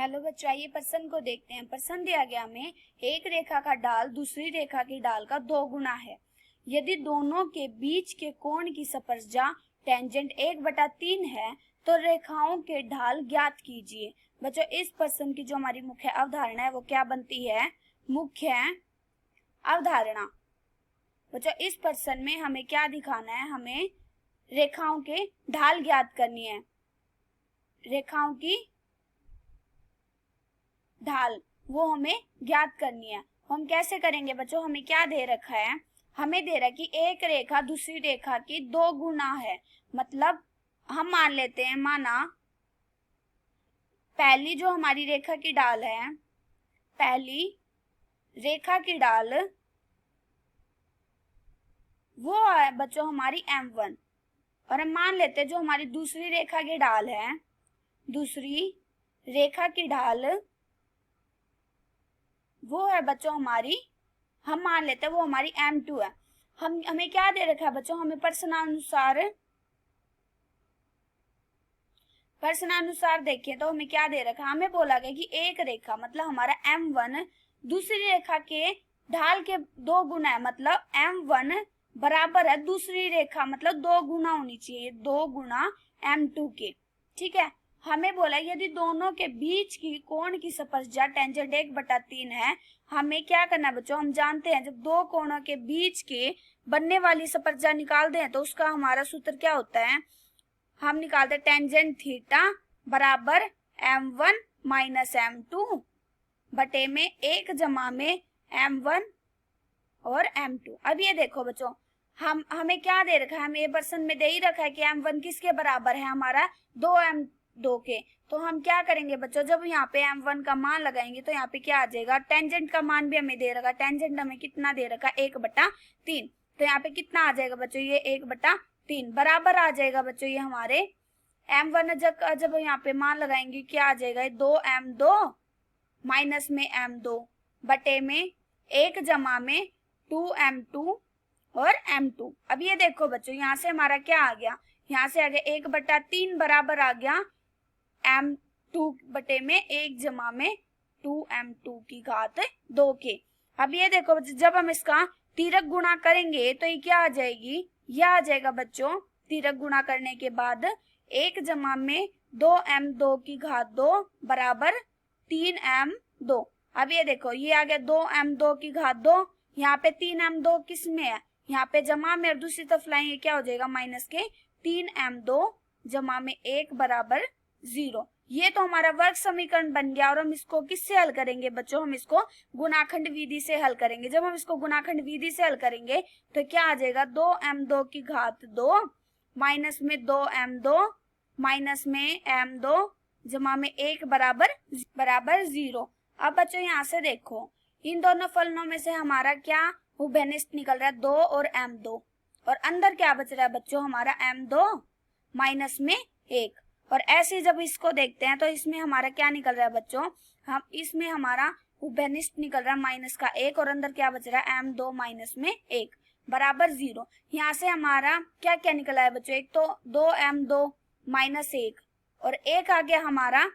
Hello बच्चों, आइए प्रश्न को देखते हैं। प्रश्न दिया गया हमें एक रेखा का ढाल दूसरी रेखा की ढाल का 2 गुना है। यदि दोनों के बीच के कोण की स्पर्शा टेंजेंट 1/3 है तो रेखाओं के ढाल ज्ञात कीजिए। बच्चों, इस प्रश्न की जो हमारी मुख्य अवधारणा है वो क्या बनती है? मुख्य अवधारणा। बच्चों, इस प्रश्न में हमें क्या दिखाना है? हमें रेखाओं के ढाल ज्ञात करनी है। रेखाओं की ढाल वो हमें ज्ञात करनी है। हम कैसे करेंगे बच्चों? हमें क्या दे रखा है? हमें दे रहा है कि एक रेखा दूसरी रेखा की 2 गुना है। मतलब हम मान लेते हैं, माना पहली जो हमारी रेखा की ढाल है, पहली रेखा की ढाल वो है बच्चों हमारी m1। और हम मान लेते हैं जो हमारी दूसरी रेखा की ढाल है, दूसरी रेखा की ढाल वो है बच्चों हमारी, हम मान लेते हैं वो हमारी m2 है। हमें क्या दे रखा है बच्चों? हमें प्रश्नानुसार देखें तो हमें क्या दे रखा है? हमें बोला गया कि एक रेखा मतलब हमारा m1 दूसरी रेखा के ढाल के 2 गुना है। मतलब m1 बराबर है दूसरी रेखा, मतलब 2 गुना होनी चाहिए, 2 गुना m2 के। ठीक है, हमें बोला यदि दोनों के बीच की कोण की स्पर्शा टेंजेंट 1/3 है। हमें क्या करना है बच्चों? हम जानते हैं जब दो कोणों के बीच के बनने वाली स्पर्शा निकालते हैं तो उसका हमारा सूत्र क्या होता है? हम निकालते हैं टेंजेंट थीटा बराबर m1 माइनस m2 बटे में 1 जमा में m1 और m2। अब ये देखो बच्चों, हमें क्या दे रखा है? हमें प्रश्न में दे ही रखा है कि m1 किसके बराबर है? हमारा 2m2 के। तो हम क्या करेंगे बच्चों? जब यहाँ पे m1 का मान लगाएंगे तो यहाँ पे क्या आ जाएगा? टेंजेंट का मान भी हमें दे रखा है। टेंजेंट हमें कितना दे रखा है? 1/3। तो यहाँ पे कितना आ जाएगा बच्चों? ये 1/3 बराबर आ जाएगा बच्चों ये हमारे m1। जब यहाँ पे मान लगाएंगे क्या आ जाएगा? 2m2 माइनस में m2 बटे में 1 जमा में 2m2 और m2। अब ये देखो बच्चों, यहाँ से हमारा क्या आ गया? यहाँ से आ गया 1/3 बराबर आ गया m2 बटे में 1 जमा में 2m2 की घात 2 के। अब ये देखो बच्चों, जब हम इसका तिरक गुणा करेंगे तो ये क्या आ जाएगी? यह आ जाएगा बच्चों तिरक गुणा करने के बाद 1 जमा में 2m2 की घात 2 बराबर 3m2। अब ये देखो ये आ गया 2m2 की घात 2। यहाँ पे 3m2 किस में है? यहाँ पे जमा में, और दूसरी तरफ लाएंगे क्या हो जाएगा? माइनस के 3m2 जमा में 1 बराबर 0। ये तो हमारा वर्ग समीकरण बन गया। और हम इसको किससे हल करेंगे बच्चों? हम इसको गुणाखंड विधि से हल करेंगे। जब हम इसको गुणाखंड विधि से हल करेंगे तो क्या आ जाएगा? 2m2 की घात 2 माइनस में 2m2 माइनस में m2 जमा में 1 बराबर 0। अब बच्चों यहाँ से देखो, इन दोनों फलनों में से हमारा क्या उभयनिष्ठ निकल रहा है? 2 और m2। और अंदर क्या बच रहा है बच्चों? हमारा m2 माइनस में 1। और ऐसे जब इसको देखते हैं तो इसमें हमारा क्या निकल रहा है बच्चों? हम इसमें हमारा उभयनिष्ठ निकल रहा है माइनस का 1 और अंदर क्या बच रहा है? m2 माइनस में 1 बराबर 0। यहाँ से हमारा क्या क्या निकला है बच्चों? एक तो 2m2 माइनस 1 और एक आ गया हमारा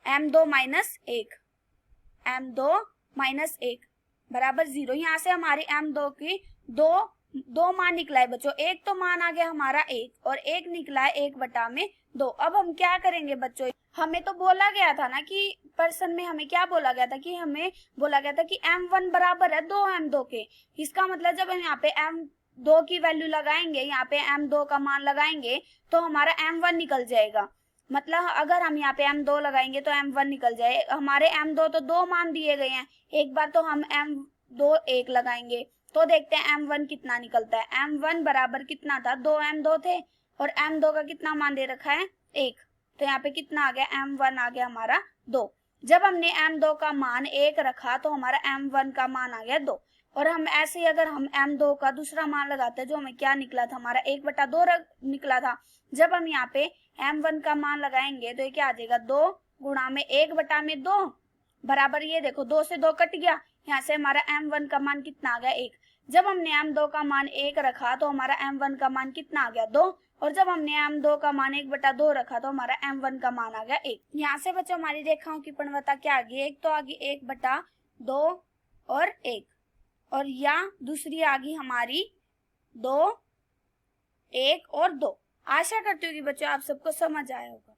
m2 माइनस 1, m2 माइनस 1 बराबर 0। यहाँ से हमारी m2 की दो मान निकला है बच्चों। एक तो मान आ गया हमारा 1 और एक निकला है 1/2। अब हम क्या करेंगे बच्चों? हमें तो बोला गया था ना कि प्रश्न में हमें क्या बोला गया था? कि हमें बोला गया था कि m1 बराबर है 2m2 के। इसका मतलब जब हम यहाँ पे m2 की वैल्यू लगाएंगे, यहाँ पे m2 का मान लगाएंगे तो हमारा m1 निकल जाएगा। मतलब अगर हम यहाँ पे m2 लगाएंगे तो m1 निकल जाए। हमारे m2 तो 2 मान दिए गए हैं। एक बार तो हम m2 1 लगाएंगे तो देखते हैं m1 कितना निकलता है। m1 बराबर कितना था? 2m2 थे और m2 का कितना मान दे रखा है? 1। तो यहाँ पे कितना आ गया? m1 आ गया हमारा 2। जब हमने m2 का मान 1 रखा तो हमारा m1 का मान आ गया 2। और हम ऐसे ही अगर हम m2 का दूसरा मान लगाते जो हमें क्या निकला था? हमारा 1/2 निकला था। जब हम यहाँ पे m1 का मान लगाएंगे तो ये क्या आ जाएगा? 2 गुणा में 1/2 बराबर, ये देखो 2 से 2 कट गया। यहाँ से हमारा m1 का मान कितना आ गया? 1। जब हमने m2 का मान 1 रखा तो हमारा m1 का मान कितना आ गया? 2। और जब हमने m2 का मान 1/2 रखा तो हमारा m1 का मान आ गया 1। यहाँ से बच्चों हमारी रेखाओं की पूर्णता क्या आ गई, एक तो आ गई 1/2 और 1, और या दूसरी आ गई हमारी 2, 1 और 2। आशा करती हूँ कि बच्चों आप सबको समझ आया होगा।